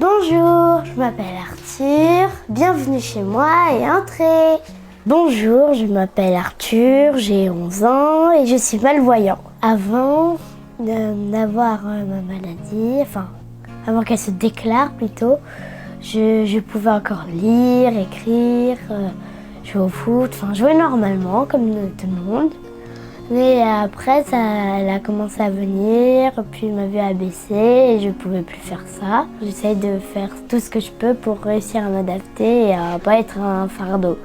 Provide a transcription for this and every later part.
Bonjour, je m'appelle Arthur, bienvenue chez moi et entrez. Bonjour, je m'appelle Arthur, j'ai 11 ans et je suis malvoyant. Avant d'avoir ma maladie, avant qu'elle se déclare plutôt, je pouvais encore lire, écrire, jouer au foot, jouer normalement comme tout le monde. Mais après, elle a commencé à venir, puis ma vue a baissé et je ne pouvais plus faire ça. J'essaye de faire tout ce que je peux pour réussir à m'adapter et à ne pas être un fardeau.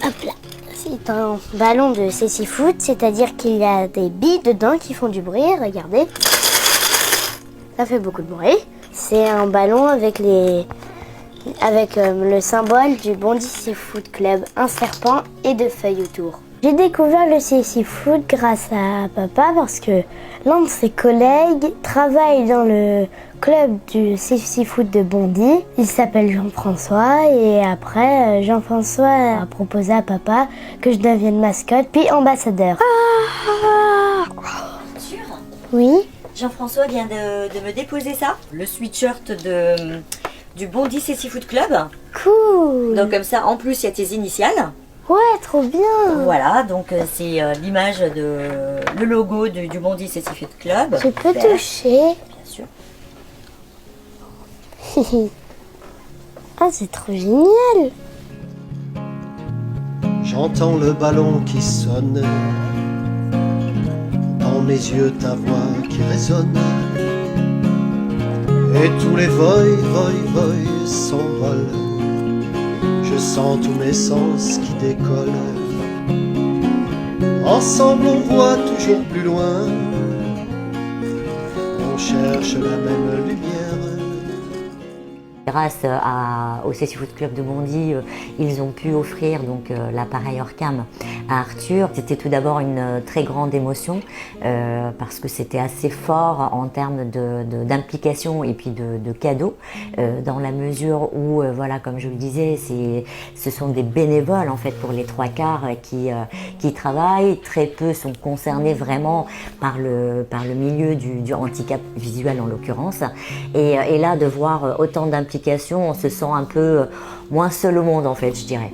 Hop là, c'est un ballon de cécifoot, c'est-à-dire qu'il y a des billes dedans qui font du bruit, regardez. Ça fait beaucoup de bruit. C'est un ballon avec le symbole du Bondy Seafood Club, un serpent et deux feuilles autour. J'ai découvert le cécifoot grâce à papa parce que l'un de ses collègues travaille dans le club du cécifoot de Bondy. Il s'appelle Jean-François et après Jean-François a proposé à papa que je devienne mascotte puis ambassadeur. Sûr ? Oui. Jean-François vient de me déposer ça, le sweatshirt du Bondy Seafood Club. Cool. Donc comme ça, en plus, il y a tes initiales. Ouais, trop bien. Voilà, donc c'est l'image le logo du Bondy Seafood Club. Je peux toucher. Bien sûr. Ah, c'est trop génial. J'entends le ballon qui sonne, dans mes yeux ta voix qui résonne, et tous les voy s'envolent. Je sens tous mes sens qui décollent. Ensemble on voit toujours plus loin, on cherche la même lumière. Grâce au Seafood Club de Bondy, ils ont pu offrir donc l'appareil Orcam à Arthur. C'était tout d'abord une très grande émotion parce que c'était assez fort en termes d'implication et puis de cadeaux, dans la mesure où, voilà, comme je le disais, ce sont des bénévoles en fait pour les trois quarts qui travaillent. Très peu sont concernés vraiment par le milieu du handicap visuel en l'occurrence. Et là, de voir autant d'implications, on se sent un peu moins seul au monde en fait, je dirais.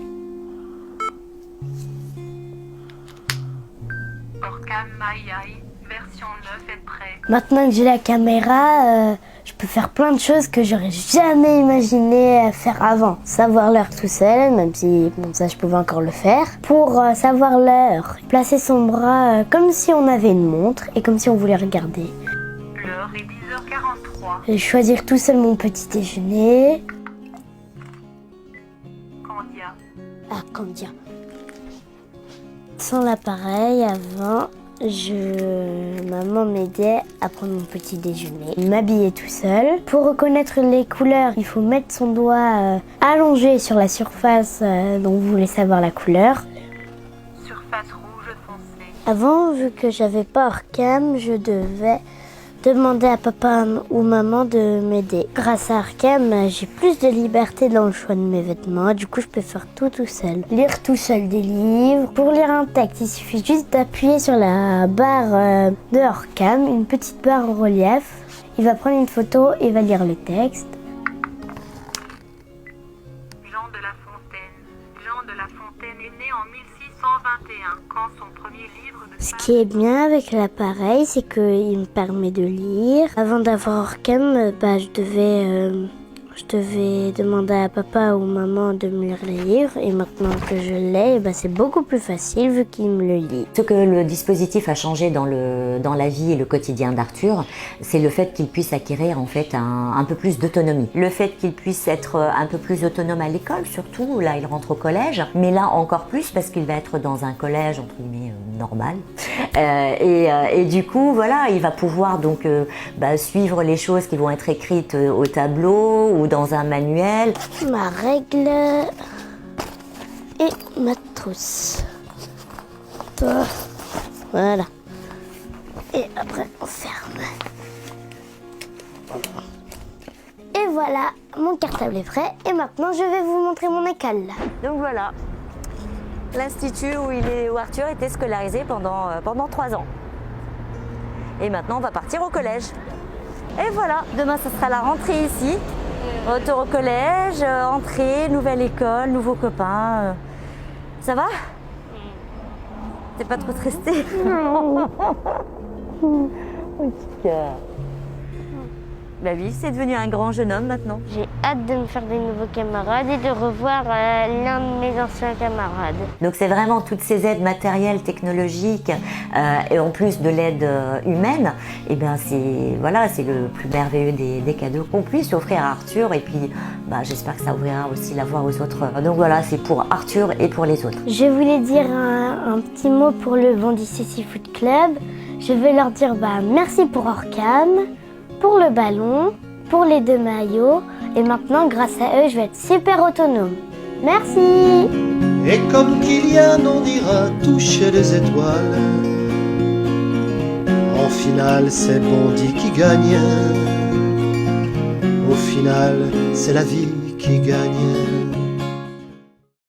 Orcam MyEye, version 9 est prêt. Maintenant que j'ai la caméra, je peux faire plein de choses que j'aurais jamais imaginé faire avant. Savoir l'heure tout seul, même si ça je pouvais encore le faire. Pour savoir l'heure, placer son bras comme si on avait une montre et comme si on voulait regarder. L'heure est 10h43. Et choisir tout seul mon petit déjeuner. Candia. Ah, Candia. Sans l'appareil, avant, maman m'aidait à prendre mon petit déjeuner, m'habiller tout seul. Pour reconnaître les couleurs, il faut mettre son doigt allongé sur la surface dont vous voulez savoir la couleur. Surface rouge foncée. Avant, vu que j'avais pas Orcam, je devais demander à papa ou maman de m'aider. Grâce à Orcam, j'ai plus de liberté dans le choix de mes vêtements. Du coup, je peux faire tout seul. Lire tout seul des livres. Pour lire un texte, il suffit juste d'appuyer sur la barre de Orcam, une petite barre en relief. Il va prendre une photo et va lire le texte. Jean de La Fontaine. Jean de La Fontaine est né en 1621 quand son premier livre de Ce qui est bien avec l'appareil, c'est qu'il me permet de lire. Avant d'avoir Orcam, je devais demander à papa ou maman de me lire les livres. Et maintenant que je l'ai, c'est beaucoup plus facile vu qu'il me le lit. Ce que le dispositif a changé dans la vie et le quotidien d'Arthur, c'est le fait qu'il puisse acquérir en fait un peu plus d'autonomie. Le fait qu'il puisse être un peu plus autonome à l'école, surtout là il rentre au collège, mais là encore plus parce qu'il va être dans un collège entre guillemets normal. Et du coup voilà, il va pouvoir donc suivre les choses qui vont être écrites au tableau ou dans un manuel. Ma règle et ma trousse. Voilà. Et après on ferme. Et voilà, mon cartable est prêt. Et maintenant je vais vous montrer mon école. Donc voilà, l'institut où Arthur était scolarisé pendant 3 ans. Et maintenant on va partir au collège. Et voilà, demain ce sera la rentrée ici. Retour au collège, entrée, nouvelle école, nouveaux copains. Ça va? T'es pas trop stressée? Non. Oh, petit cœur. Bah oui, c'est devenu un grand jeune homme maintenant. J'ai hâte de me faire des nouveaux camarades et de revoir l'un de mes anciens camarades. Donc c'est vraiment toutes ces aides matérielles, technologiques et en plus de l'aide humaine, et bien c'est le plus merveilleux des cadeaux qu'on puisse offrir à Arthur, et puis j'espère que ça ouvrira aussi la voie aux autres. Donc voilà, c'est pour Arthur et pour les autres. Je voulais dire un petit mot pour le Bondy Cécile Foot Club. Je vais leur dire merci pour Orcam, pour le ballon, pour les 2 maillots, et maintenant grâce à eux je vais être super autonome. Merci. Et comme Kylian on dira toucher les étoiles, en finale c'est Bondy qui gagne, au final c'est la vie qui gagne.